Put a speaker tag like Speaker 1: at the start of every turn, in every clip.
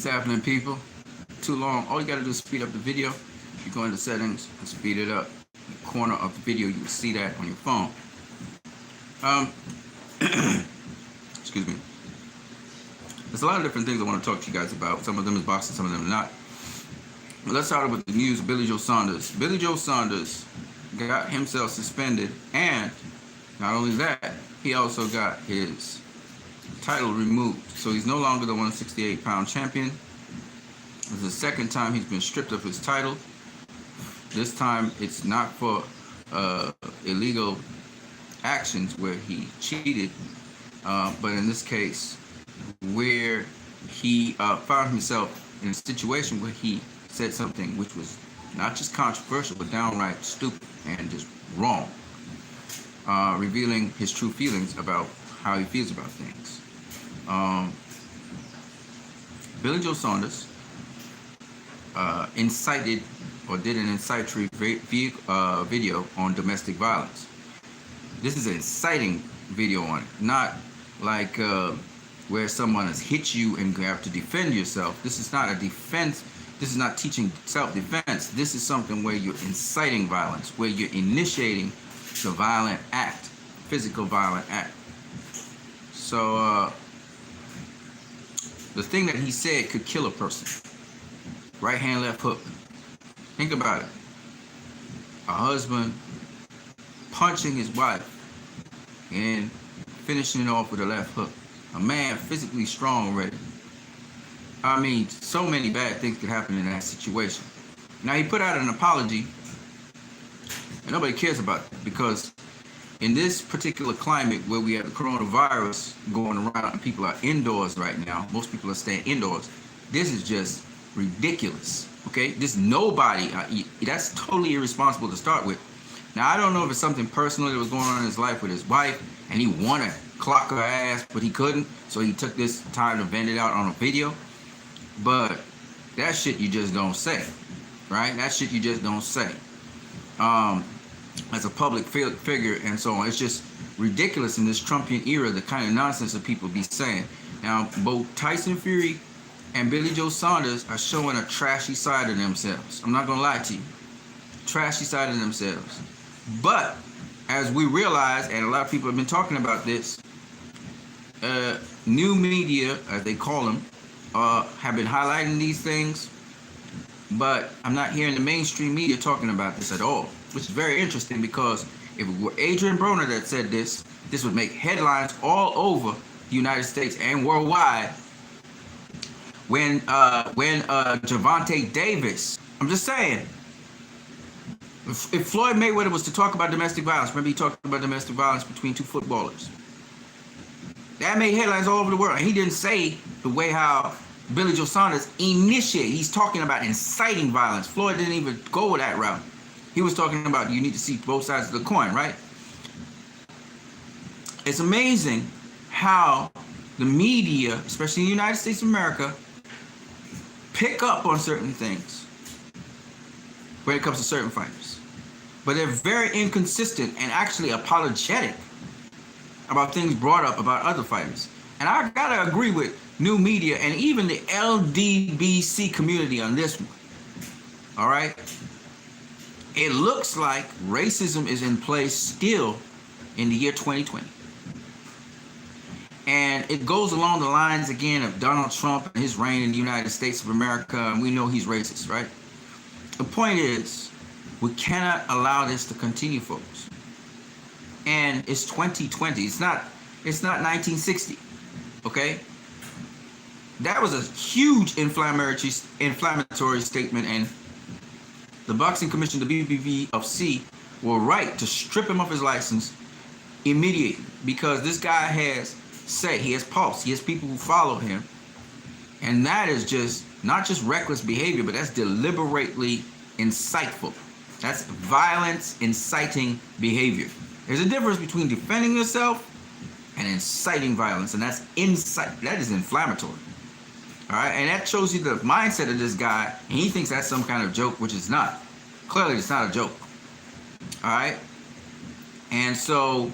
Speaker 1: What's happening, people? Too long. All you gotta do is speed up the video. You go into settings and speed it up. In the corner of the video, you will see that on your phone. Excuse me. There's a lot of different things I want to talk to you guys about. Some of them is boxing, some of them are not. But let's start with the news of Billy Joe Saunders. Billy Joe Saunders got himself suspended, and not only that, he also got his title removed. So he's no longer the 168-pound champion. This is the second time he's been stripped of his title. This time it's not for illegal actions where he cheated, but in this case where he found himself in a situation where he said something which was not just controversial but downright stupid and just wrong, revealing his true feelings about how he feels about things. Billy Joe Saunders incited or did an incitatory video on domestic violence. This is an inciting video on it, not like where someone has hit you and you have to defend yourself. This is not a defense. This is not teaching self-defense. This is something where you're inciting violence, where you're initiating the violent act, physical violent act. So the thing that he said could kill a person. Right hand, left hook. Think about it. A husband punching his wife and finishing it off with a left hook. A man physically strong already. I mean, so many bad things could happen in that situation. Now, he put out an apology, and nobody cares about it, because in this particular climate where we have the coronavirus going around and people are indoors right now, most people are staying indoors, this is just ridiculous. Okay, this nobody, that's totally irresponsible to start with. Now, I don't know if it's something personal that was going on in his life with his wife and he wanted to clock her ass, but he couldn't, so he took this time to vent it out on a video. But that shit you just don't say, right? That shit you just don't say as a public figure and so on. It's just ridiculous in this Trumpian era, the kind of nonsense that people be saying. Now, both Tyson Fury and Billy Joe Saunders are showing a trashy side of themselves. I'm not gonna lie to you. Trashy side of themselves. But as we realize, and a lot of people have been talking about this, new media, as they call them, have been highlighting these things, but I'm not hearing the mainstream media talking about this at all, which is very interesting, because if it were Adrian Broner that said this, this would make headlines all over the United States and worldwide. When Garcia Davis, I'm just saying, if Floyd Mayweather was to talk about domestic violence, remember he talked about domestic violence between two footballers, that made headlines all over the world. And he didn't say the way how Billy Joe Saunders initiated. He's talking about inciting violence. Floyd didn't even go that route. He was talking about you need to see both sides of the coin, right? It's amazing how the media, especially in the United States of America, pick up on certain things when it comes to certain fighters. But they're very inconsistent and actually apologetic about things brought up about other fighters. And I gotta agree with new media and even the LDBC community on this one. All right? It looks like racism is in place still in the year 2020. And it goes along the lines, again, of Donald Trump and his reign in the United States of America, and we know he's racist, right? The point is, we cannot allow this to continue, folks. And it's 2020. It's not 1960, okay? That was a huge inflammatory statement, and the Boxing Commission, the BBVC, were right to strip him of his license immediately, because this guy has he has pulse, he has people who follow him, and that is just not just reckless behavior, but that's deliberately insightful. That's violence inciting behavior. There's a difference between defending yourself and inciting violence, and that's that is inflammatory. All right, and that shows you the mindset of this guy, and he thinks that's some kind of joke, which is not. Clearly, it's not a joke. All right, and so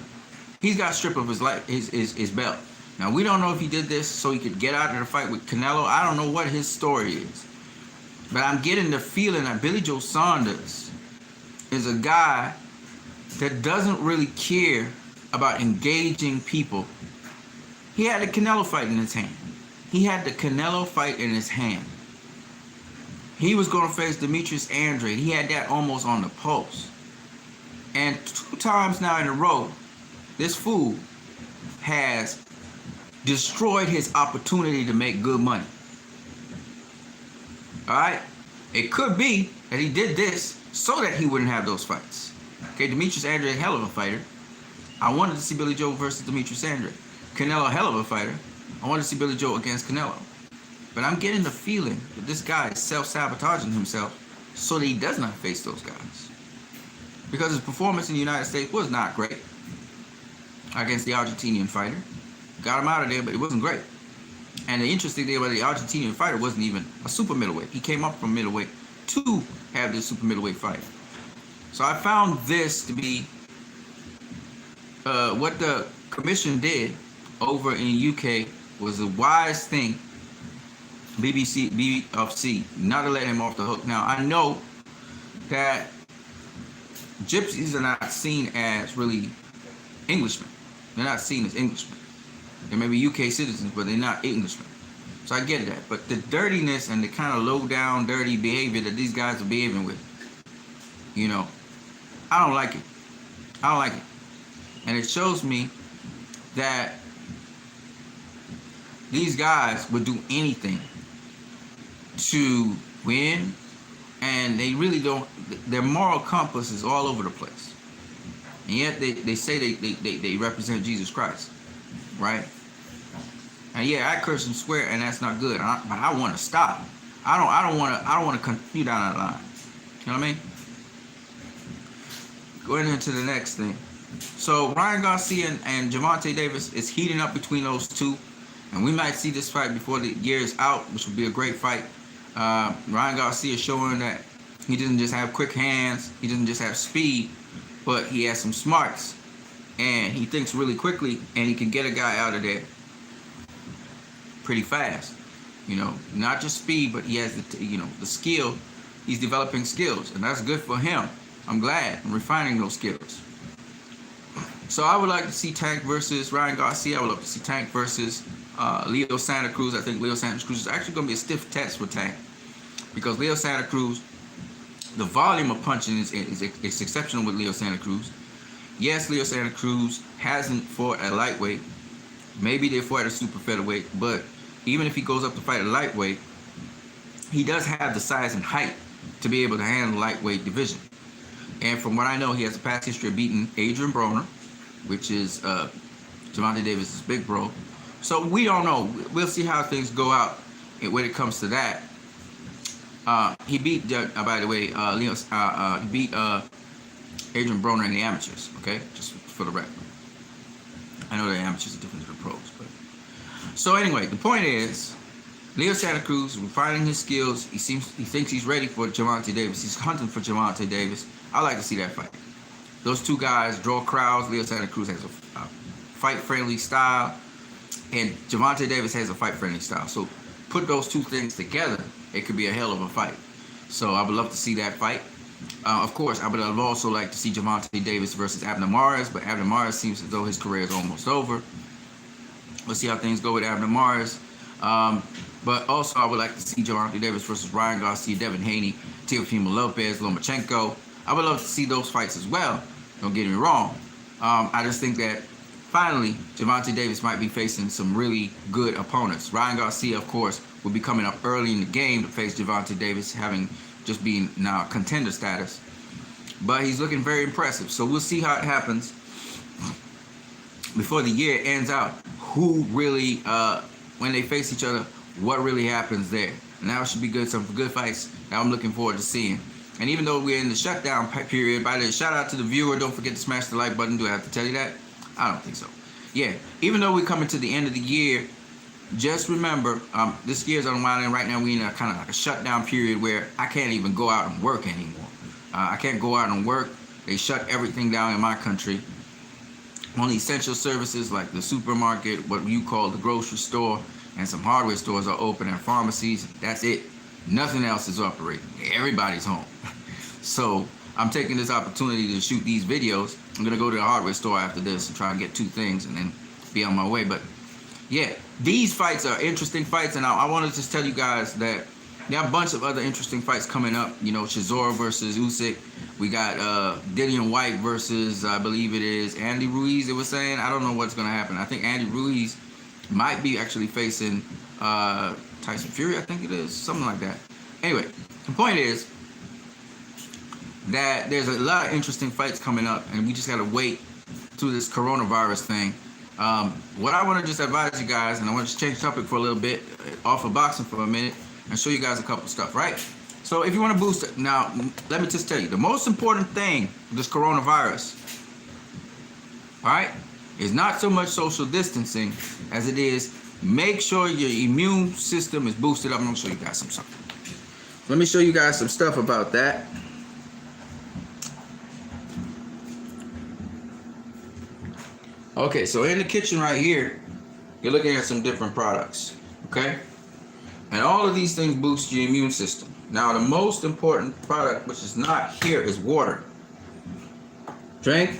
Speaker 1: he's got stripped of his belt. Now, we don't know if he did this so he could get out of the fight with Canelo. I don't know what his story is. But I'm getting the feeling that Billy Joe Saunders is a guy that doesn't really care about engaging people. He had the Canelo fight in his hand. He had the Canelo fight in his hand. He was going to face Demetrius Andrade. He had that almost on the pulse. And 2 times now in a row, this fool has destroyed his opportunity to make good money. Alright? It could be that he did this so that he wouldn't have those fights. Okay, Demetrius Andrade, hell of a fighter. I wanted to see Billy Joe versus Demetrius Andrade. Canelo, hell of a fighter. I wanted to see Billy Joe against Canelo. But I'm getting the feeling that this guy is self-sabotaging himself so that he does not face those guys. Because his performance in the United States was not great against the Argentinian fighter. Got him out of there, but it wasn't great. And the interesting thing about the Argentinian fighter wasn't even a super middleweight. He came up from middleweight to have this super middleweight fight. So I found this to be what the commission did over in UK was a wise thing. BFC, not to let him off the hook. Now, I know that gypsies are not seen as really Englishmen. They're not seen as Englishmen. They may be UK citizens, but they're not Englishmen. So I get that. But the dirtiness and the kind of low-down, dirty behavior that these guys are behaving with, you know, I don't like it. I don't like it. And it shows me that these guys would do anything to win, and they really don't. Their moral compass is all over the place, and yet they say they represent Jesus Christ, right? And yeah, I curse and swear, and that's not good. But I want to stop. I don't want to continue down that line. You know what I mean? Going into the next thing. So Ryan Garcia and Gervonta Davis is heating up between those two, and we might see this fight before the year is out, which would be a great fight. Ryan Garcia showing that he doesn't just have quick hands, he doesn't just have speed, but he has some smarts, and he thinks really quickly, and he can get a guy out of there pretty fast. You know, not just speed, but he has the skill. He's developing skills, and that's good for him. I'm glad I'm refining those skills. So I would like to see Tank versus Ryan Garcia. I would love to see Tank versus Leo Santa Cruz. I think Leo Santa Cruz is actually going to be a stiff test for Tank, because Leo Santa Cruz, the volume of punching is exceptional with Leo Santa Cruz. Yes, Leo Santa Cruz hasn't fought at lightweight. Maybe they fought at a super featherweight, but even if he goes up to fight at lightweight, he does have the size and height to be able to handle the lightweight division. And from what I know, he has a past history of beating Adrian Broner, which is Gervonta Davis' big bro. So we don't know. We'll see how things go out when it comes to that. He beat, by the way, he beat Adrian Broner in the amateurs. Okay, just for the record. I know the amateurs are different than the pros, but so anyway, the point is, Leo Santa Cruz is refining his skills. He thinks he's ready for Gervonta Davis. He's hunting for Gervonta Davis. I like to see that fight. Those two guys draw crowds. Leo Santa Cruz has a fight-friendly style, and Gervonta Davis has a fight-friendly style. So put those two things together, it could be a hell of a fight. So I would love to see that fight. Of course, I would have also liked to see Gervonta Davis versus Abner Mares, but Abner Mares seems as though his career is almost over. We'll see how things go with Abner Mares. But also, I would like to see Gervonta Davis versus Ryan Garcia, Devin Haney, Teofimo Lopez, Lomachenko. I would love to see those fights as well. Don't get me wrong. I just think that finally, Gervonta Davis might be facing some really good opponents. Ryan Garcia, of course, will be coming up early in the game to face Gervonta Davis, having just been now contender status. But he's looking very impressive. So we'll see how it happens before the year ends out. Who really, when they face each other, what really happens there. Now it should be good, some good fights that I'm looking forward to seeing. And even though we're in the shutdown period, by the way, shout out to the viewer. Don't forget to smash the like button. Do I have to tell you that? I don't think so. Yeah, even though we're coming to the end of the year, just remember, this year's unwinding. Right now we're in a kind of like a shutdown period where I can't even go out and work anymore. I can't go out and work. They shut everything down in my country. Only essential services like the supermarket, what you call the grocery store, and some hardware stores are open, and pharmacies. That's it. Nothing else is operating. Everybody's home. So I'm taking this opportunity to shoot these videos. I'm gonna go to the hardware store after this and try and get 2 things and then be on my way. But yeah, these fights are interesting fights, and I want to just tell you guys that there are a bunch of other interesting fights coming up. You know, Chisora versus Usyk. We got Dillian White versus, I believe it is, Andy Ruiz, it was saying. I don't know what's going to happen. I think Andy Ruiz might be actually facing Tyson Fury, I think it is. Something like that. Anyway, the point is that there's a lot of interesting fights coming up, and we just got to wait through this coronavirus thing. What I want to just advise you guys, and I want to just change the topic for a little bit, off of boxing for a minute, and show you guys a couple stuff, right? So if you want to boost it, now let me just tell you, the most important thing with this coronavirus, all right, is not so much social distancing as it is make sure your immune system is boosted up. I'm going to show you guys some stuff. Let me show you guys some stuff about that. Okay, so in the kitchen right here, you're looking at some different products, okay? And all of these things boost your immune system. Now, the most important product, which is not here, is water. Drink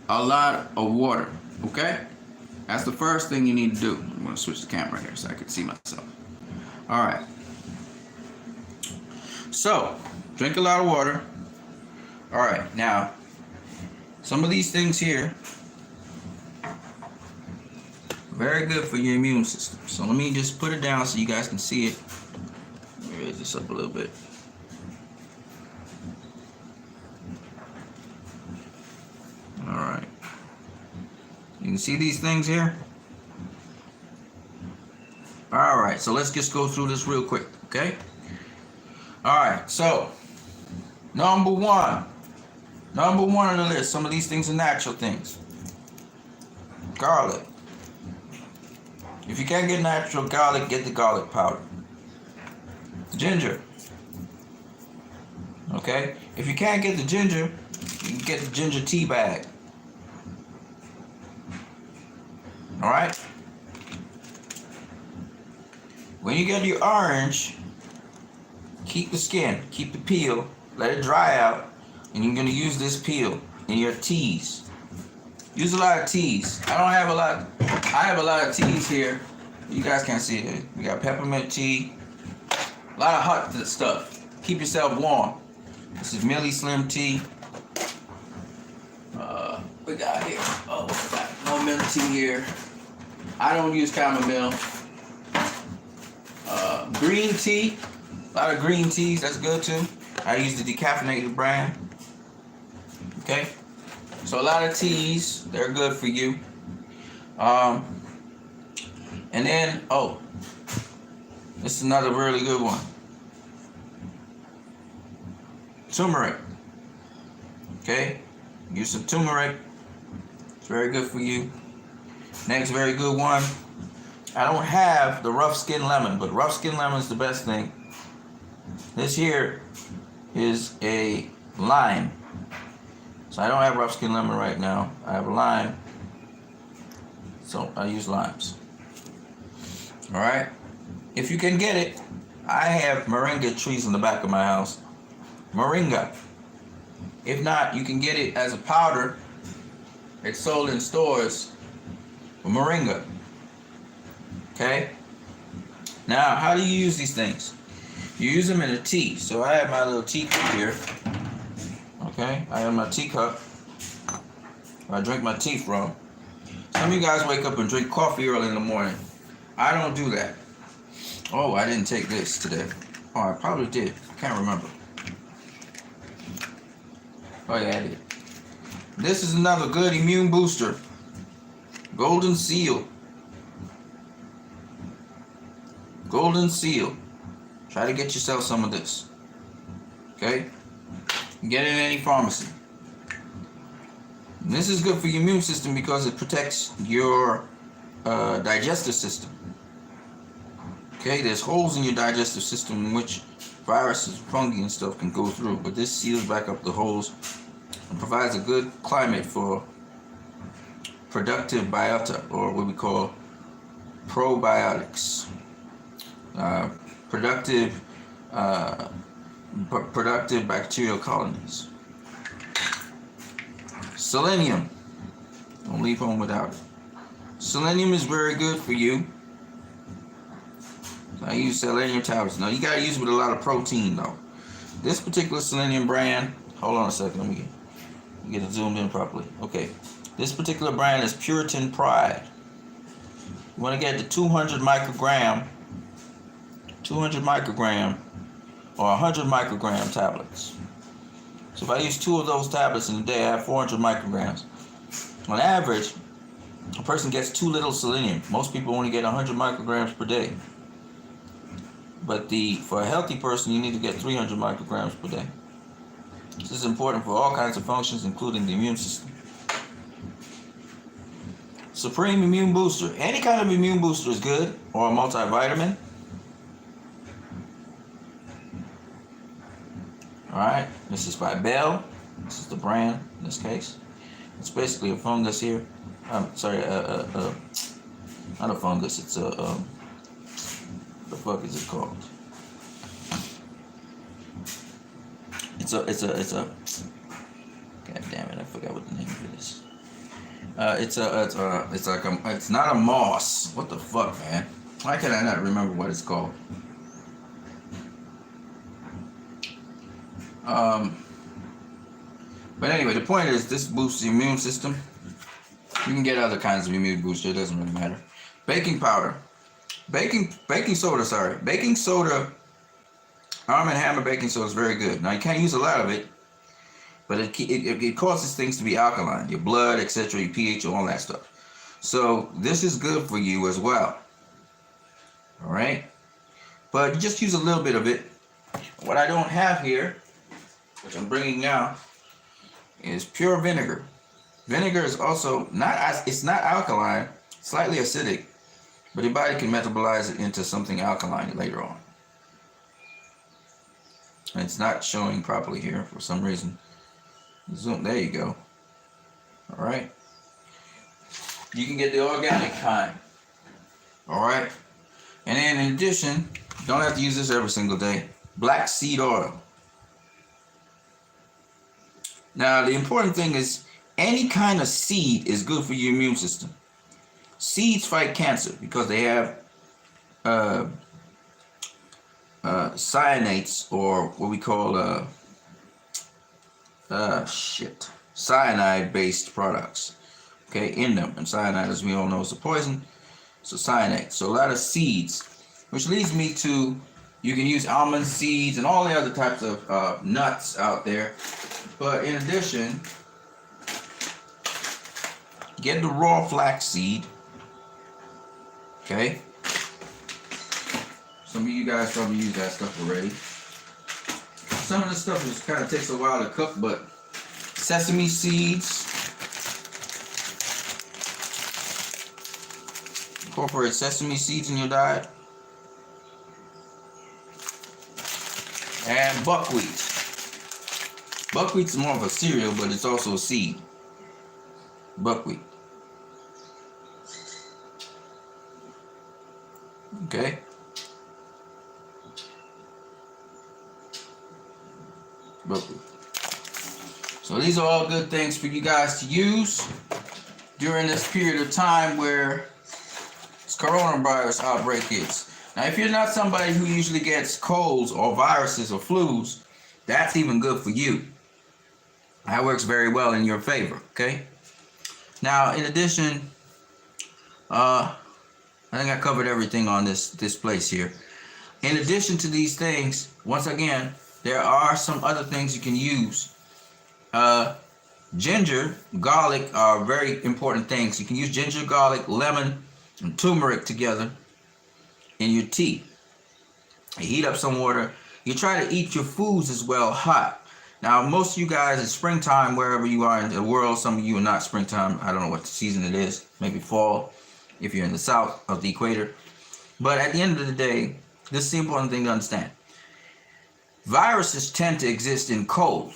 Speaker 1: a lot of water, okay? That's the first thing you need to do. I'm going to switch the camera here so I can see myself. All right. So, drink a lot of water. All right, now, some of these things here, very good for your immune system. So let me just put it down so you guys can see it. Let me raise this up a little bit. All right. You can see these things here? All right, so let's just go through this real quick, okay? All right, so number one on the list, some of these things are natural things. Garlic. If you can't get natural garlic, get the garlic powder. Ginger. Okay? If you can't get the ginger, you can get the ginger tea bag. Alright? When you get your orange, keep the skin, keep the peel, let it dry out, and you're going to use this peel in your teas. Use a lot of teas. I have a lot of teas here. You guys can't see it. We got peppermint tea. A lot of hot stuff. Keep yourself warm. This is Millie Slim tea. We got here. Oh, we got more milk tea here. I don't use chamomile. Green tea. A lot of green teas. That's good too. I use the decaffeinated brand. Okay. So a lot of teas, they're good for you. And then, this is another really good one. Turmeric. Okay? Use some turmeric. It's very good for you. Next very good one. I don't have the rough skin lemon, but rough skin lemon is the best thing. This here is a lime. So I don't have rough skin lemon right now. I have a lime. So I use limes. Alright? If you can get it, I have moringa trees in the back of my house. Moringa. If not, you can get it as a powder. It's sold in stores. Moringa. Okay? Now, how do you use these things? You use them in a tea. So I have my little teacup here. Okay, I have my teacup. I drink my tea from. Some of you guys wake up and drink coffee early in the morning. I don't do that. Oh, I didn't take this today. Oh, I probably did. I can't remember. Oh yeah, I did. This is another good immune booster. Golden Seal. Golden Seal. Try to get yourself some of this. Okay? Get it in any pharmacy. And this is good for your immune system because it protects your digestive system. Okay, there's holes in your digestive system in which viruses, fungi, and stuff can go through, but this seals back up the holes and provides a good climate for productive biota, or what we call probiotics. Productive productive bacterial colonies. Selenium. Don't leave home without it. Selenium is very good for you. So I use selenium tablets. Now you gotta use it with a lot of protein though. This particular selenium brand, hold on a second, let me get it zoomed in properly. Okay. This particular brand is Puritan Pride. You want to get the 200 microgram or 100 microgram tablets. So if I use 2 of those tablets in a day, I have 400 micrograms. On average, a person gets too little selenium. Most people only get 100 micrograms per day. But for a healthy person, you need to get 300 micrograms per day. This is important for all kinds of functions, including the immune system. Supreme Immune Booster. Any kind of immune booster is good, or a multivitamin. Alright, this is by Bell. This is the brand in this case. It's basically a fungus here. Not a fungus, it's a, the fuck is it called? It's a, god damn it, I forgot what the name of it is. It's not a moss. What the fuck, man? Why can I not remember what it's called? But anyway, the point is, this boosts the immune system. You can get other kinds of immune booster. It doesn't really matter. Baking powder, baking soda. Baking soda. Arm & Hammer baking soda is very good. Now you can't use a lot of it, but it causes things to be alkaline, your blood, etc., your pH, all that stuff. So this is good for you as well. All right, but you just use a little bit of it. What I don't have here, which I'm bringing now, is pure vinegar. Vinegar is also it's not alkaline, slightly acidic, but your body can metabolize it into something alkaline later on. And it's not showing properly here for some reason. Zoom, there you go. All right. You can get the organic kind. All right. And then in addition, you don't have to use this every single day. Black seed oil. Now, the important thing is any kind of seed is good for your immune system. Seeds fight cancer because they have cyanates, or what we call cyanide-based products, okay, in them. And cyanide, as we all know, is a poison. So cyanate. So a lot of seeds, which leads me to, you can use almond seeds and all the other types of nuts out there. But in addition, get the raw flax seed. Okay. Some of you guys probably use that stuff already. Some of the stuff just kind of takes a while to cook, but sesame seeds. Incorporate sesame seeds in your diet. And buckwheat. Buckwheat's more of a cereal, but it's also a seed. Buckwheat. Okay. Buckwheat. So these are all good things for you guys to use during this period of time where this coronavirus outbreak is. Now, if you're not somebody who usually gets colds or viruses or flus, that's even good for you. That works very well in your favor, okay? Now, in addition, I think I covered everything on this place here. In addition to these things, once again, there are some other things you can use. Ginger, garlic are very important things. You can use ginger, garlic, lemon, and turmeric together in your tea. You heat up some water. You try to eat your foods as well hot. Now, most of you guys, it's springtime wherever you are in the world. Some of you are not springtime. I don't know what season it is. Maybe fall if you're in the south of the equator. But at the end of the day, this is the important thing to understand. Viruses tend to exist in cold.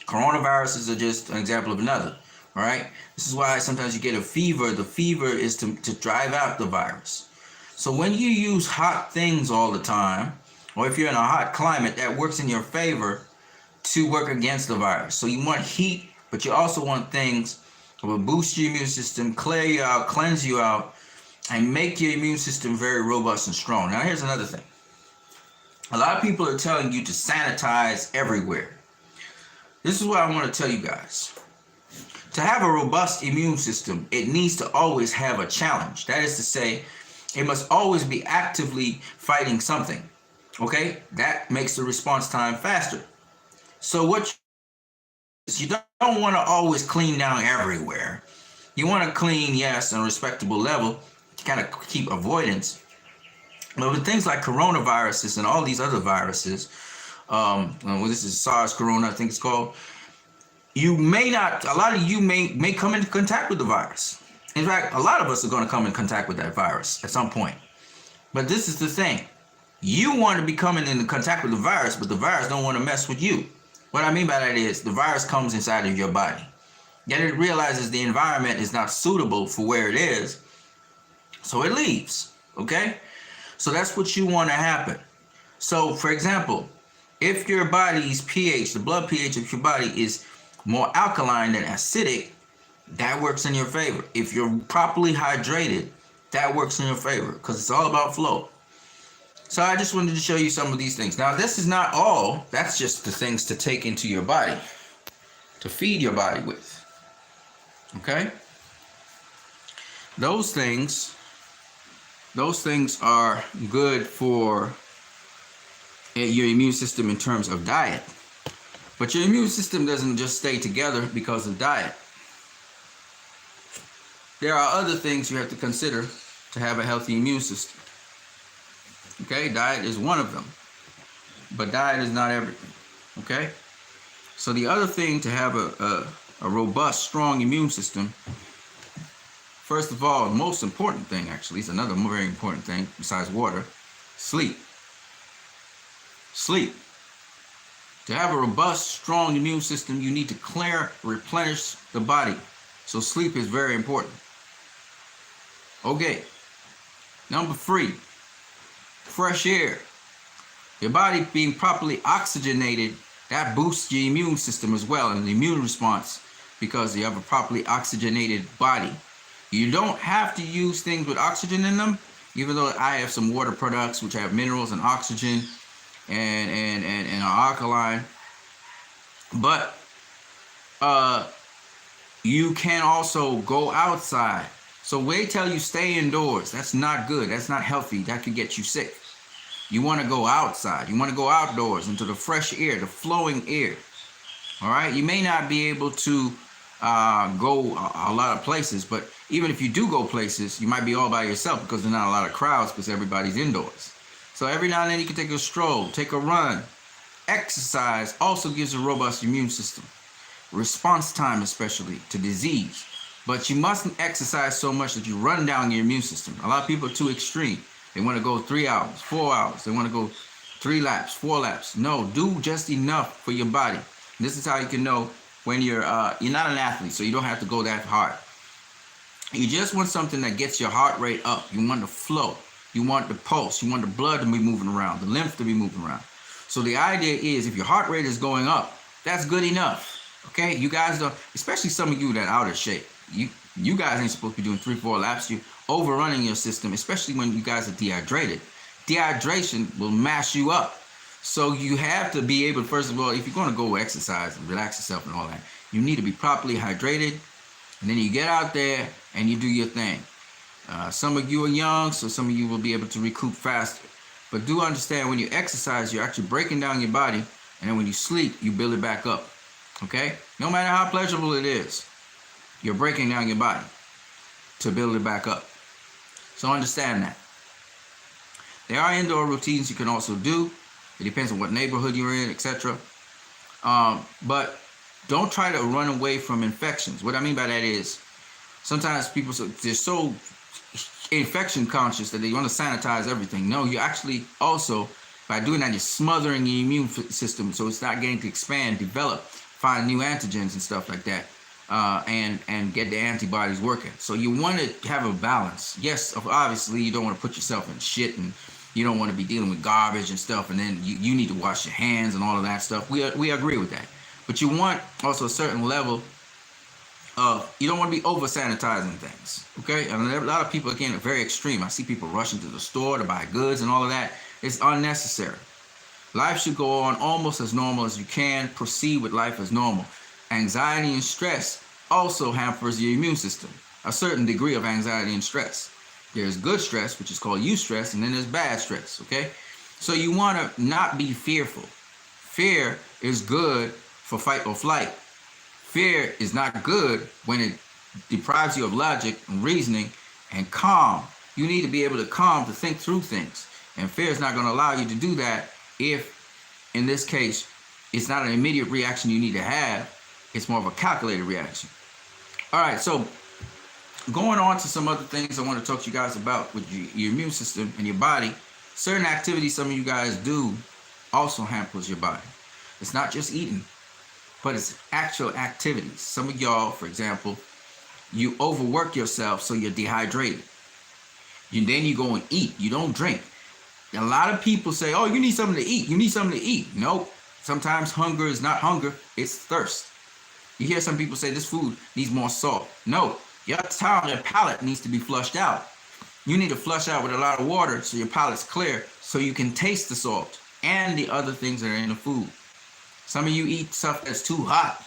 Speaker 1: Coronaviruses are just an example of another. All right. This is why sometimes you get a fever. The fever is to drive out the virus. So when you use hot things all the time, or if you're in a hot climate, that works in your favor to work against the virus. So you want heat, but you also want things that will boost your immune system, clear you out, cleanse you out, and make your immune system very robust and strong. Now here's another thing. A lot of people are telling you to sanitize everywhere. This is what I want to tell you guys. To have a robust immune system, it needs to always have a challenge. That is to say, it must always be actively fighting something. Okay? That makes the response time faster. So what you don't want to always clean down everywhere. You want to clean, yes, on a respectable level to kind of keep avoidance. But with things like coronaviruses and all these other viruses, this is SARS corona, I think it's called, you may not, a lot of you may come into contact with the virus. In fact, a lot of us are going to come in contact with that virus at some point. But this is the thing. You want to be coming into contact with the virus, but the virus don't want to mess with you. What I mean by that is the virus comes inside of your body. Yet it realizes the environment is not suitable for where it is, so it leaves, okay? So that's what you want to happen. So, for example, if your body's pH, the blood pH of your body is more alkaline than acidic, that works in your favor. If you're properly hydrated, that works in your favor because it's all about flow. So I just wanted to show you some of these things. Now, this is not all. That's just the things to take into your body, to feed your body with. Okay? Those things are good for your immune system in terms of diet. But your immune system doesn't just stay together because of diet. There are other things you have to consider to have a healthy immune system. Okay, diet is one of them, but diet is not everything. Okay, so the other thing to have a robust, strong immune system, first of all, the most important thing actually, is another very important thing besides water, sleep. Sleep. To have a robust, strong immune system, you need to replenish the body. So sleep is very important. Okay, number 3. Fresh air. Your body being properly oxygenated, that boosts your immune system as well and the immune response because you have a properly oxygenated body. You don't have to use things with oxygen in them, even though I have some water products which have minerals and oxygen and are alkaline. But you can also go outside. So they tell you stay indoors. That's not good. That's not healthy. That could get you sick. You want to go outside. You want to go outdoors into the fresh air, the flowing air. All right. You may not be able to go a lot of places, but even if you do go places, you might be all by yourself because there's not a lot of crowds because everybody's indoors. So every now and then you can take a stroll, take a run. Exercise also gives a robust immune system. Response time, especially to disease. But you mustn't exercise so much that you run down your immune system. A lot of people are too extreme. They want to go 3 hours, 4 hours. They want to go 3 laps, 4 laps. No, do just enough for your body. This is how you can know when you're not an athlete, so you don't have to go that hard. You just want something that gets your heart rate up. You want the flow. You want the pulse. You want the blood to be moving around, the lymph to be moving around. So the idea is if your heart rate is going up, that's good enough. Okay, you guys don't, especially some of you that are out of shape. You guys ain't supposed to be doing 3, 4 laps. You're overrunning your system, especially when you guys are dehydrated. Dehydration will mash you up. So you have to be able, first of all, if you're going to go exercise and relax yourself and all that, you need to be properly hydrated. And then you get out there and you do your thing. Some of you are young, so some of you will be able to recoup faster. But do understand when you exercise, you're actually breaking down your body. And then when you sleep, you build it back up. Okay? No matter how pleasurable it is, you're breaking down your body to build it back up. So understand that. There are indoor routines you can also do. It depends on what neighborhood you're in, etc. But don't try to run away from infections. What I mean by that is sometimes people, they're so infection conscious that they want to sanitize everything. No, you actually also, by doing that, you're smothering your immune system so it's not getting to expand, develop, find new antigens and stuff like that. and get the antibodies working. So you want to have a balance. Yes, obviously you don't want to put yourself in shit, and you don't want to be dealing with garbage and stuff, and then you need to wash your hands and all of that stuff. We agree with that. But you want also a certain level of, you don't want to be over sanitizing things, okay? And a lot of people, again, are very extreme. I see people rushing to the store to buy goods and all of that. It's unnecessary. Life should go on almost as normal as you can. Proceed with life as normal. Anxiety and stress also hampers your immune system. A certain degree of anxiety and stress. There's good stress, which is called eustress, and then there's bad stress, okay? So you want to not be fearful. Fear is good for fight or flight. Fear is not good when it deprives you of logic and reasoning and calm. You need to be able to calm, to think through things. And fear is not going to allow you to do that if, in this case, it's not an immediate reaction you need to have. It's more of a calculated reaction. All right, so going on to some other things I want to talk to you guys about with your immune system and your body. Certain activities some of you guys do also hampers your body. It's not just eating, but it's actual activities. Some of y'all, for example, you overwork yourself so you're dehydrated. Then you go and eat. You don't drink. A lot of people say, oh, you need something to eat. You need something to eat. Nope. Sometimes hunger is not hunger. It's thirst. You hear some people say this food needs more salt. No. Your palate needs to be flushed out. You need to flush out with a lot of water so your palate's clear, so you can taste the salt and the other things that are in the food. Some of you eat stuff that's too hot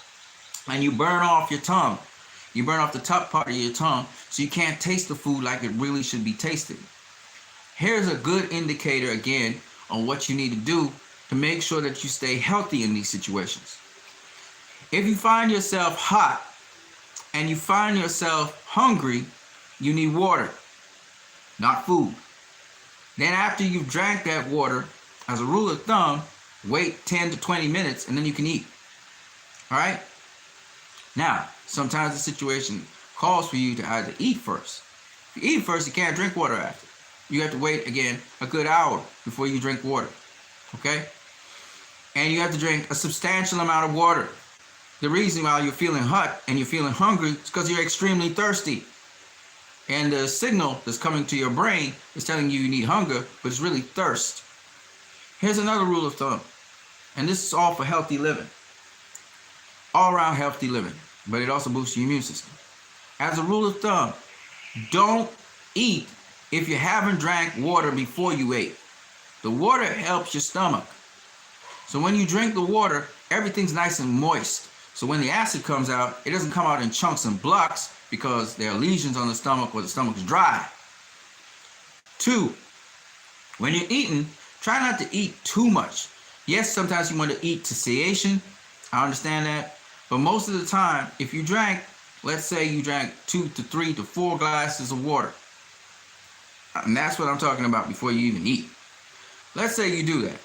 Speaker 1: and you burn off your tongue. You burn off the top part of your tongue, so you can't taste the food like it really should be tasted. Here's a good indicator again on what you need to do to make sure that you stay healthy in these situations. If you find yourself hot and you find yourself hungry, you need water, not food. Then after you've drank that water, as a rule of thumb, wait 10 to 20 minutes and then you can eat. All right? Now, sometimes the situation calls for you to either eat first. If you eat first, you can't drink water after. You have to wait, again, a good hour before you drink water. Okay? And you have to drink a substantial amount of water. The reason why you're feeling hot and you're feeling hungry is because you're extremely thirsty. And the signal that's coming to your brain is telling you need hunger, but it's really thirst. Here's another rule of thumb. And this is all for healthy living. All around healthy living. But it also boosts your immune system. As a rule of thumb, don't eat if you haven't drank water before you ate. The water helps your stomach. So when you drink the water, everything's nice and moist. So when the acid comes out, it doesn't come out in chunks and blocks because there are lesions on the stomach or the stomach's dry. 2, when you're eating, try not to eat too much. Yes, sometimes you want to eat to satiation. I understand that. But most of the time, if you drank, let's say you drank 2 to 3 to 4 glasses of water. And that's what I'm talking about before you even eat. Let's say you do that.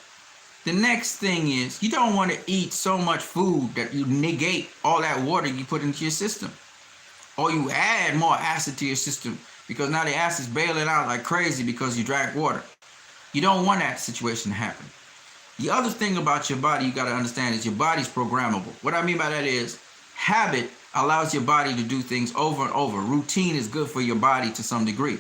Speaker 1: The next thing is, you don't want to eat so much food that you negate all that water you put into your system. Or you add more acid to your system because now the acid's bailing out like crazy because you drank water. You don't want that situation to happen. The other thing about your body you got to understand is your body's programmable. What I mean by that is, habit allows your body to do things over and over. Routine is good for your body to some degree.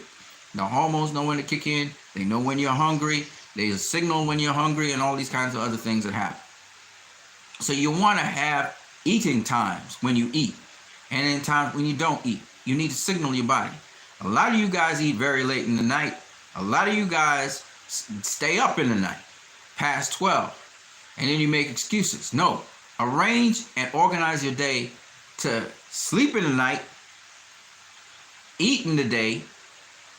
Speaker 1: The hormones know when to kick in. They know when you're hungry. There's a signal when you're hungry and all these kinds of other things that happen. So you want to have eating times when you eat and in times when you don't eat. You need to signal your body. A lot of you guys eat very late in the night. A lot of you guys stay up in the night past 12 and then you make excuses. No, arrange and organize your day to sleep in the night, eat in the day,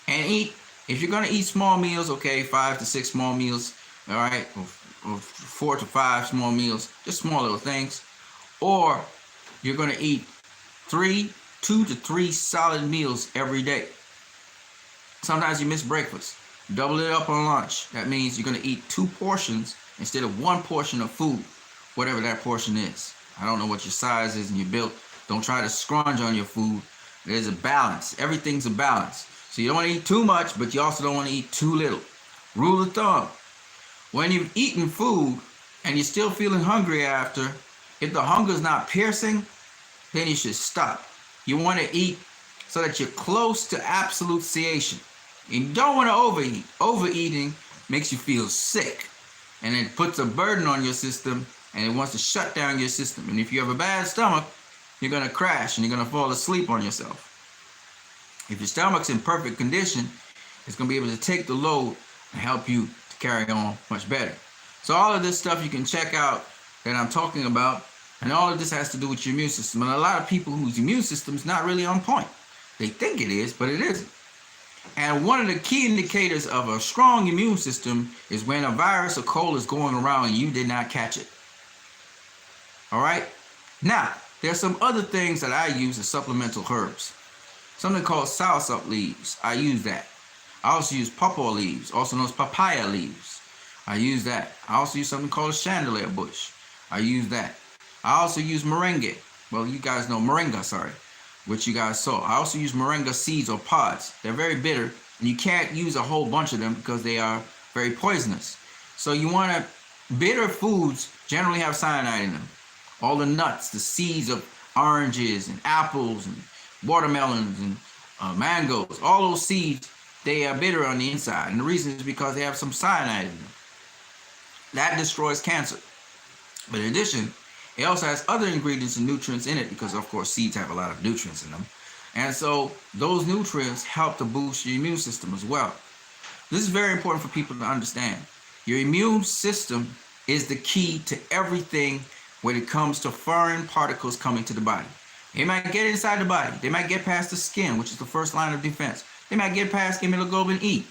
Speaker 1: and eat. If you're going to eat small meals, okay, 5 to 6 small meals, all right, or 4 to 5 small meals, just small little things. Or you're going to eat 2 to 3 solid meals every day. Sometimes you miss breakfast. Double it up on lunch. That means you're going to eat 2 portions instead of 1 portion of food, whatever that portion is. I don't know what your size is and your build. Don't try to scrunch on your food. There's a balance. Everything's a balance. So you don't want to eat too much, but you also don't want to eat too little. Rule of thumb. When you've eaten food and you're still feeling hungry after, if the hunger is not piercing, then you should stop. You want to eat so that you're close to absolute satiation. And you don't want to overeat. Overeating makes you feel sick, and it puts a burden on your system, and it wants to shut down your system. And if you have a bad stomach, you're going to crash and you're going to fall asleep on yourself. If your stomach's in perfect condition, it's going to be able to take the load and help you to carry on much better. So all of this stuff you can check out that I'm talking about, and all of this has to do with your immune system. And a lot of people whose immune system is not really on point. They think it is, but it isn't. And one of the key indicators of a strong immune system is when a virus or cold is going around and you did not catch it. All right? Now, there's some other things that I use as supplemental herbs. Something called soursop leaves. I use that. I also use pawpaw leaves, also known as papaya leaves. I use that. I also use something called a chandelier bush. I use that. I also use moringa. Well, you guys know moringa, sorry, which you guys saw. I also use moringa seeds or pods. They're very bitter, and you can't use a whole bunch of them because they are very poisonous. So you want to, bitter foods generally have cyanide in them. All the nuts, the seeds of oranges and apples and watermelons and mangoes, all those seeds, they are bitter on the inside. And the reason is because they have some cyanide in them. That destroys cancer. But in addition, it also has other ingredients and nutrients in it because, of course, seeds have a lot of nutrients in them. And so those nutrients help to boost your immune system as well. This is very important for people to understand. Your immune system is the key to everything when it comes to foreign particles coming to the body. They might get inside the body. They might get past the skin, which is the first line of defense. They might get past hemoglobin E.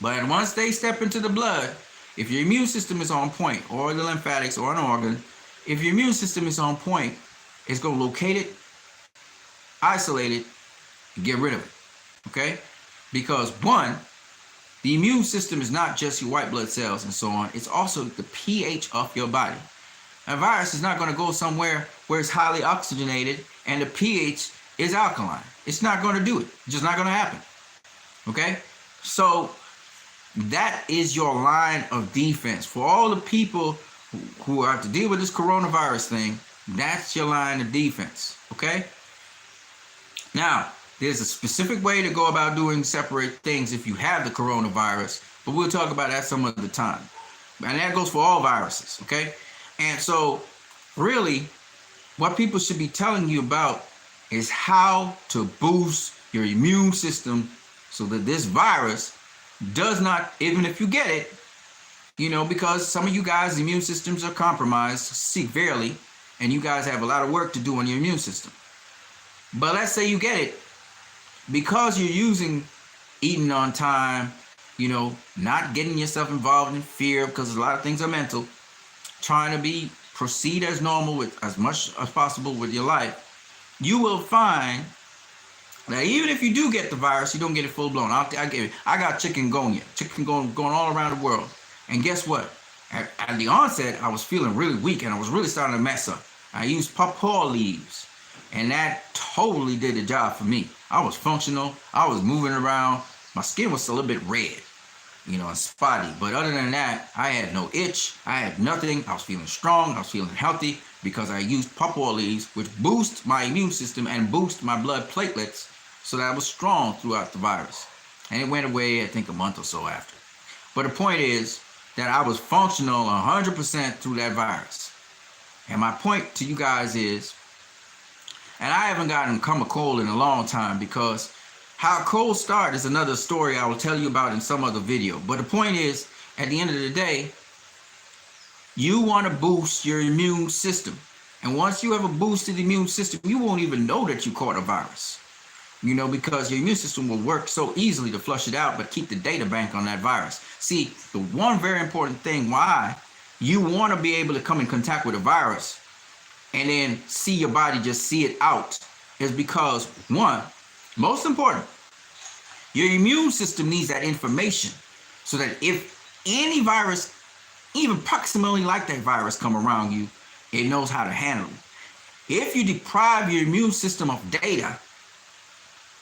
Speaker 1: But once they step into the blood, if your immune system is on point, or the lymphatics or an organ, if your immune system is on point, it's going to locate it, isolate it, and get rid of it. Okay? Because one, the immune system is not just your white blood cells and so on. It's also the pH of your body. A virus is not going to go somewhere where it's highly oxygenated and the pH is alkaline. It's not going to do it. It's just not going to happen. Okay? So that is your line of defense. For all the people who have to deal with this coronavirus thing, that's your line of defense. Okay? Now, there's a specific way to go about doing separate things if you have the coronavirus, but we'll talk about that some other time. And that goes for all viruses. Okay? And so, really, what people should be telling you about is how to boost your immune system so that this virus does not, even if you get it, you know, because some of you guys' immune systems are compromised severely, and you guys have a lot of work to do on your immune system. But let's say you get it, because you're using eating on time, you know, not getting yourself involved in fear, because a lot of things are mental, trying to proceed as normal with as much as possible with your life, you will find that even if you do get the virus, you don't get it full blown. I got chikungunya going all around the world. And guess what? At the onset, I was feeling really weak and I was really starting to mess up. I used pawpaw leaves, and that totally did the job for me. I was functional. I was moving around. My skin was a little bit red, you know, and spotty. But other than that, I had no itch. I had nothing. I was feeling strong. I was feeling healthy because I used pawpaw leaves, which boost my immune system and boost my blood platelets so that I was strong throughout the virus. And it went away, I think, a month or so after. But the point is that I was functional 100% through that virus. And my point to you guys is, and I haven't come a cold in a long time, because how colds start is another story I will tell you about in some other video. But the point is, at the end of the day, you want to boost your immune system. And once you have a boosted immune system, you won't even know that you caught a virus. You know, because your immune system will work so easily to flush it out, but keep the data bank on that virus. See, the one very important thing why you want to be able to come in contact with a virus and then see your body just see it out is because, one, most important, your immune system needs that information so that if any virus, even proximally like that virus, come around you, it knows how to handle it. If you deprive your immune system of data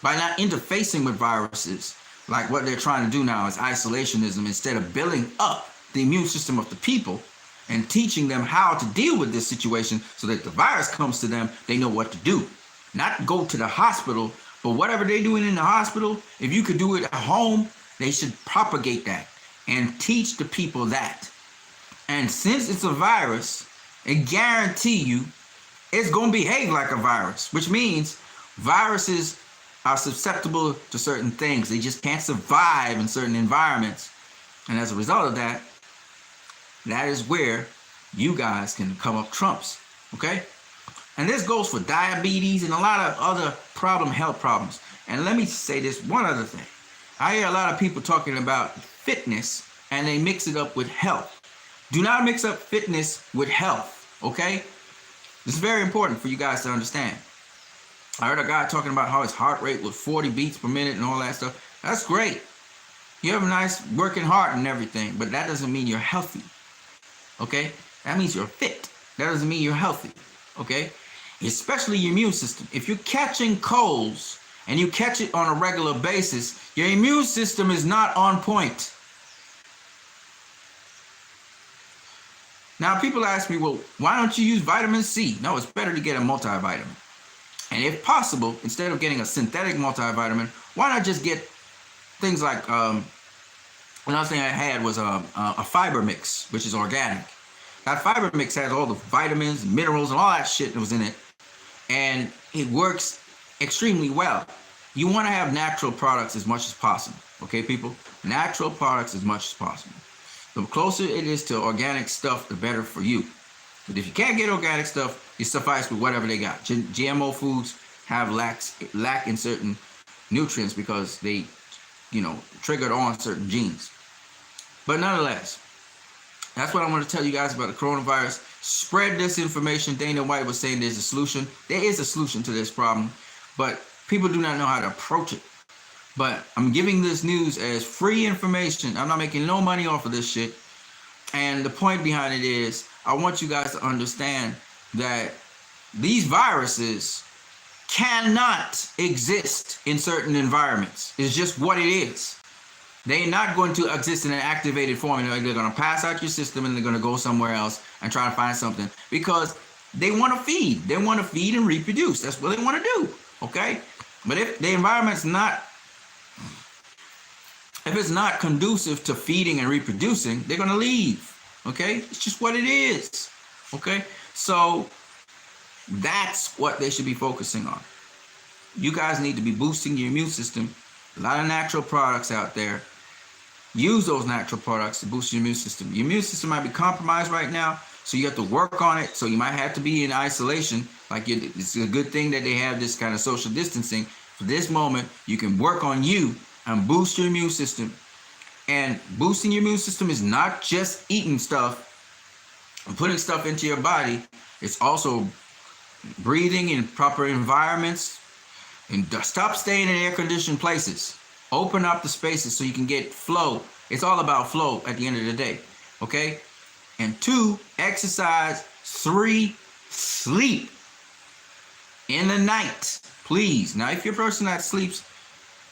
Speaker 1: by not interfacing with viruses, like what they're trying to do now is isolationism, instead of building up the immune system of the people, and teaching them how to deal with this situation so that the virus comes to them, they know what to do. Not go to the hospital, but whatever they're doing in the hospital, if you could do it at home, they should propagate that and teach the people that. And since it's a virus, I guarantee you it's going to behave like a virus, which means viruses are susceptible to certain things. They just can't survive in certain environments. And as a result of that, that is where you guys can come up trumps, okay? And this goes for diabetes and a lot of other health problems. And let me say this one other thing. I hear a lot of people talking about fitness and they mix it up with health. Do not mix up fitness with health, okay? This is very important for you guys to understand. I heard a guy talking about how his heart rate was 40 beats per minute and all that stuff. That's great. You have a nice working heart and everything, but that doesn't mean you're healthy, okay? That means you're fit. That doesn't mean you're healthy, okay? Especially your immune system. If you're catching colds and you catch it on a regular basis, your immune system is not on point. Now, people ask me, well, why don't you use vitamin C? No, it's better to get a multivitamin. And if possible, instead of getting a synthetic multivitamin, why not just get things like, another thing I had was a fiber mix, which is organic. That fiber mix has all the vitamins, minerals, and all that shit that was in it. And it works extremely well. You want to have natural products as much as possible. Okay, people? Natural products as much as possible. The closer it is to organic stuff, the better for you. But if you can't get organic stuff, you suffice with whatever they got. GMO foods have lack in certain nutrients because they, triggered on certain genes. But nonetheless, that's what I want to tell you guys about the coronavirus. Spread this information. Dana White was saying there's a solution. There is a solution to this problem, but people do not know how to approach it. But I'm giving this news as free information. I'm not making no money off of this shit. And the point behind it is, I want you guys to understand that these viruses cannot exist in certain environments. It's just what it is. They're not going to exist in an activated form. They're going to pass out your system and they're going to go somewhere else and try to find something because they want to feed. They want to feed and reproduce. That's what they want to do. Okay? But if the environment's not, if it's not conducive to feeding and reproducing, they're going to leave. Okay? It's just what it is. Okay? So that's what they should be focusing on. You guys need to be boosting your immune system. A lot of natural products out there. Use those natural products to boost your immune system. Your immune system might be compromised right now, so you have to work on it. So you might have to be in isolation. It's a good thing that they have this kind of social distancing. For this moment, you can work on you and boost your immune system. And boosting your immune system is not just eating stuff and putting stuff into your body. It's also breathing in proper environments. And stop staying in air-conditioned places. Open up the spaces so you can get flow. It's all about flow at the end of the day. Okay? And 2, exercise. 3, sleep in the night. Please. Now, if you're a person that sleeps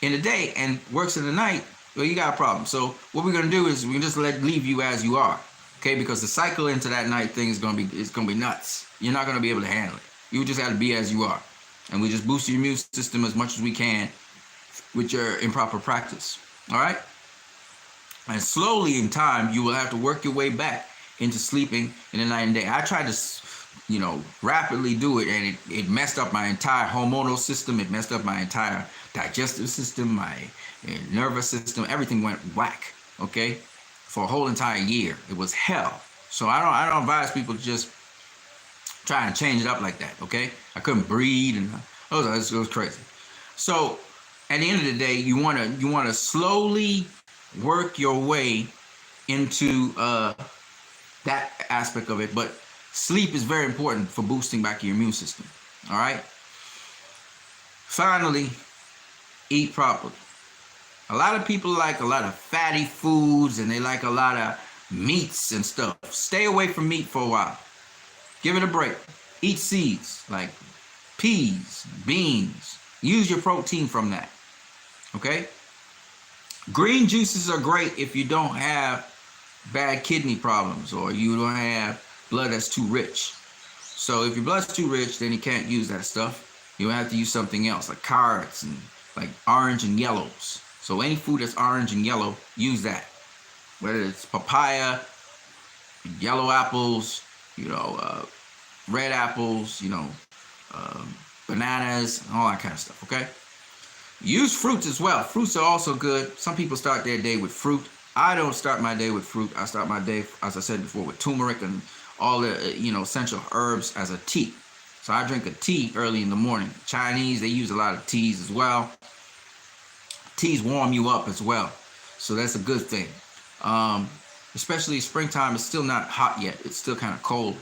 Speaker 1: in the day and works in the night, well, you got a problem. So what we're going to do is we're just leave you as you are. Okay? Because the cycle into that night thing is going to be nuts. You're not going to be able to handle it. You just have to be as you are. And we just boost your immune system as much as we can with your improper practice. All right? And slowly in time, you will have to work your way back into sleeping in the night and day. I tried to, rapidly do it, and it messed up my entire hormonal system. It messed up my entire digestive system, my nervous system. Everything went whack, okay? For a whole entire year. It was hell. So I don't advise people to just try and change it up like that, okay? I couldn't breathe, and it was crazy. So at the end of the day, you want to slowly work your way into that aspect of it. But sleep is very important for boosting back your immune system. All right. Finally, eat properly. A lot of people like a lot of fatty foods and they like a lot of meats and stuff. Stay away from meat for a while. Give it a break. Eat seeds like peas, beans. Use your protein from that. Okay? Green juices are great if you don't have bad kidney problems, or you don't have blood that's too rich. So if your blood's too rich, then you can't use that stuff. You have to use something else, like carrots and like orange and yellows. So any food that's orange and yellow, use that. Whether it's papaya, yellow apples, red apples, bananas, and all that kind of stuff, okay? Use fruits as well. Fruits are also good. Some people start their day with fruit. I don't start my day with fruit. I start my day, as I said before, with turmeric and all the, essential herbs as a tea. So I drink a tea early in the morning. Chinese, they use a lot of teas as well. Teas warm you up as well. So that's a good thing. Especially springtime, it's still not hot yet. It's still kind of cold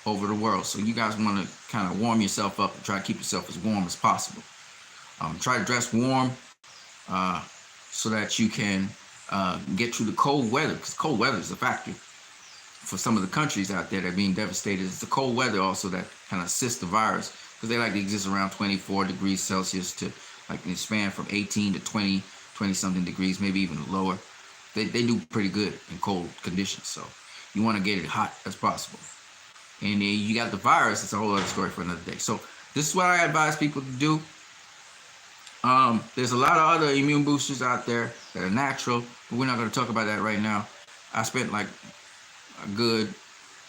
Speaker 1: over the world. So you guys want to kind of warm yourself up and try to keep yourself as warm as possible. Try to dress warm so that you can get through the cold weather, because cold weather is a factor for some of the countries out there that are being devastated. It's the cold weather also that kind of assists the virus, because they like to exist around 24 degrees Celsius to like they span from 18 to 20 something degrees, maybe even lower. They do pretty good in cold conditions. So you want to get it hot as possible. And you got the virus, it's a whole other story for another day. So this is what I advise people to do. There's a lot of other immune boosters out there that are natural, but we're not going to talk about that right now. I spent like a good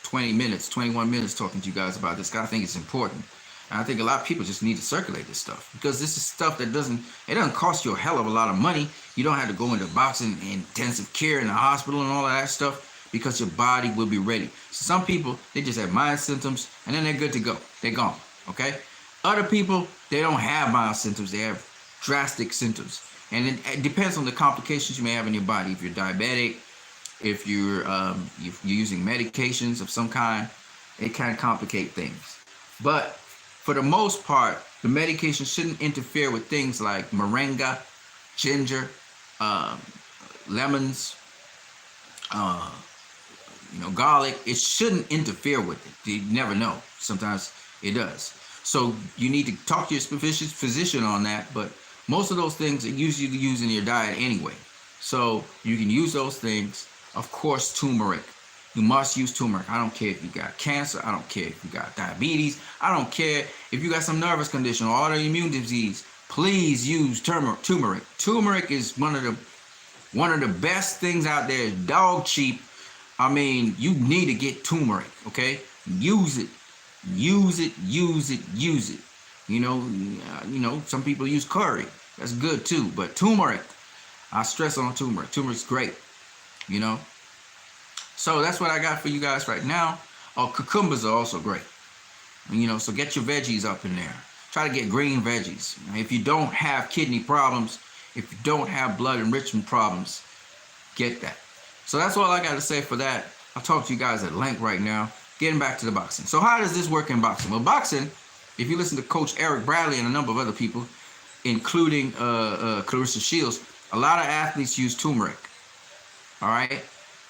Speaker 1: 21 minutes talking to you guys about this, because I think it's important. And I think a lot of people just need to circulate this stuff, because this is stuff that doesn't cost you a hell of a lot of money. You don't have to go into boxing intensive care in the hospital and all of that stuff, because your body will be ready. So some people, they just have mild symptoms and then they're good to go. They're gone, okay? Other people, they don't have mild symptoms. They have drastic symptoms. And it depends on the complications you may have in your body. If you're diabetic, if you're using medications of some kind, it can complicate things. But for the most part, the medication shouldn't interfere with things like moringa, ginger, lemons, garlic. It shouldn't interfere with it. You never know. Sometimes it does. So you need to talk to your physician on that. But most of those things are usually used in your diet anyway. So you can use those things. Of course, turmeric. You must use turmeric. I don't care if you got cancer. I don't care if you got diabetes. I don't care if you got some nervous condition or autoimmune disease. Please use turmeric. Turmeric is one of the best things out there. It's dog cheap. I mean, you need to get turmeric, okay? Use it. Use it, use it, use it. Some people use curry. That's good too. But turmeric, I stress on turmeric. Turmeric's great, So that's what I got for you guys right now. Cucumbers are also great. So get your veggies up in there. Try to get green veggies. If you don't have kidney problems, if you don't have blood enrichment problems, get that. So that's all I got to say for that. I'll talk to you guys at length right now. Getting back to the boxing. So how does this work in boxing? Well, boxing, if you listen to Coach Eric Bradley and a number of other people, including Clarissa Shields, a lot of athletes use turmeric. All right?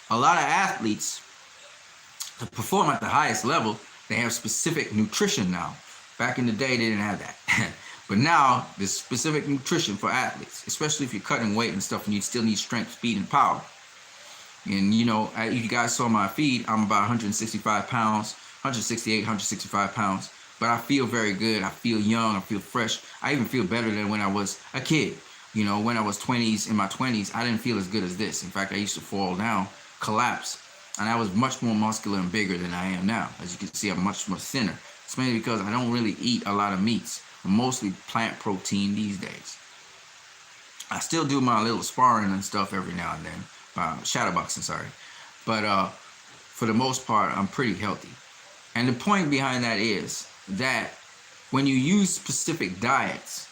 Speaker 1: A lot of athletes, to perform at the highest level, they have specific nutrition now. Back in the day, they didn't have that. But now, there's specific nutrition for athletes, especially if you're cutting weight and stuff and you still need strength, speed, and power. And, if you guys saw my feed, I'm about 165 pounds, 168, 165 pounds. But I feel very good. I feel young. I feel fresh. I even feel better than when I was a kid. When I was in my 20s, I didn't feel as good as this. In fact, I used to fall down, collapse. And I was much more muscular and bigger than I am now. As you can see, I'm much more thinner. It's mainly because I don't really eat a lot of meats. I'm mostly plant protein these days. I still do my little sparring and stuff every now and then. Shadowboxing, sorry. But for the most part, I'm pretty healthy. And the point behind that is that when you use specific diets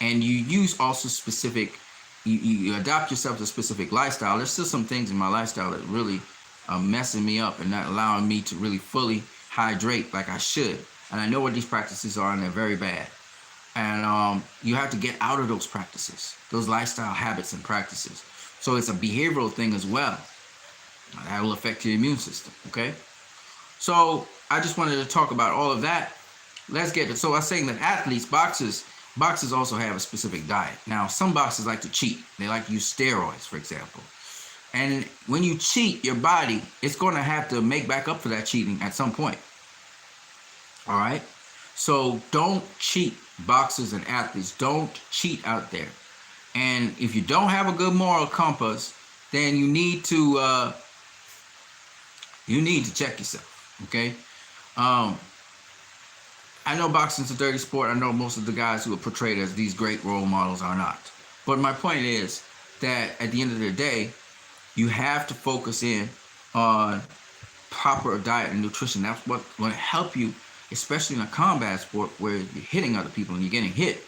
Speaker 1: and you use also specific, you adopt yourself to a specific lifestyle, there's still some things in my lifestyle that really are messing me up and not allowing me to really fully hydrate like I should. And I know what these practices are, and they're very bad. And you have to get out of those practices, those lifestyle habits and practices. So it's a behavioral thing as well. That will affect your immune system, okay? So I just wanted to talk about all of that. Let's get it. So I was saying that athletes, boxers also have a specific diet. Now, some boxers like to cheat. They like to use steroids, for example. And when you cheat, your body, it's going to have to make back up for that cheating at some point. All right? So don't cheat, boxers and athletes. Don't cheat out there. And if you don't have a good moral compass, then you need to check yourself. Okay? I know boxing's a dirty sport. I know most of the guys who are portrayed as these great role models are not. But my point is that at the end of the day, you have to focus in on proper diet and nutrition. That's what's going to help you, especially in a combat sport where you're hitting other people and you're getting hit.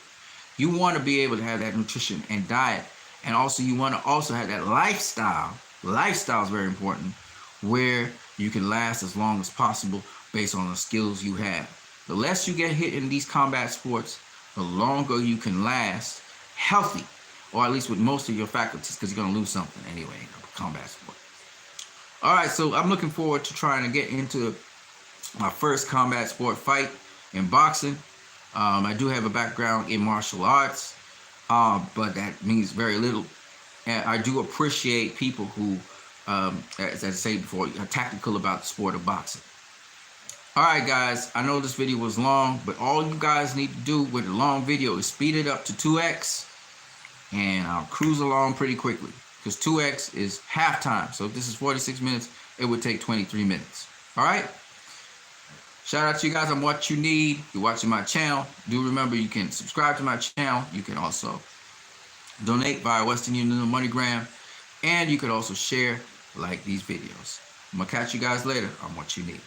Speaker 1: You want to be able to have that nutrition and diet. And also you want to also have that lifestyle. Lifestyle is very important, where you can last as long as possible based on the skills you have. The less you get hit in these combat sports, the longer you can last healthy, or at least with most of your faculties, because you're going to lose something anyway in a combat sport. All right, so I'm looking forward to trying to get into my first combat sport fight in boxing. I do have a background in martial arts, but that means very little. And I do appreciate people who, as I said before, are tactical about the sport of boxing. All right, guys, I know this video was long, but all you guys need to do with a long video is speed it up to 2x, and I'll cruise along pretty quickly, because 2x is half time. So if this is 46 minutes, it would take 23 minutes. All right? Shout out to you guys on What You Need. You're watching my channel. Do remember you can subscribe to my channel. You can also donate via Western Union or MoneyGram, and you can also share, like these videos. I'm going to catch you guys later on What You Need.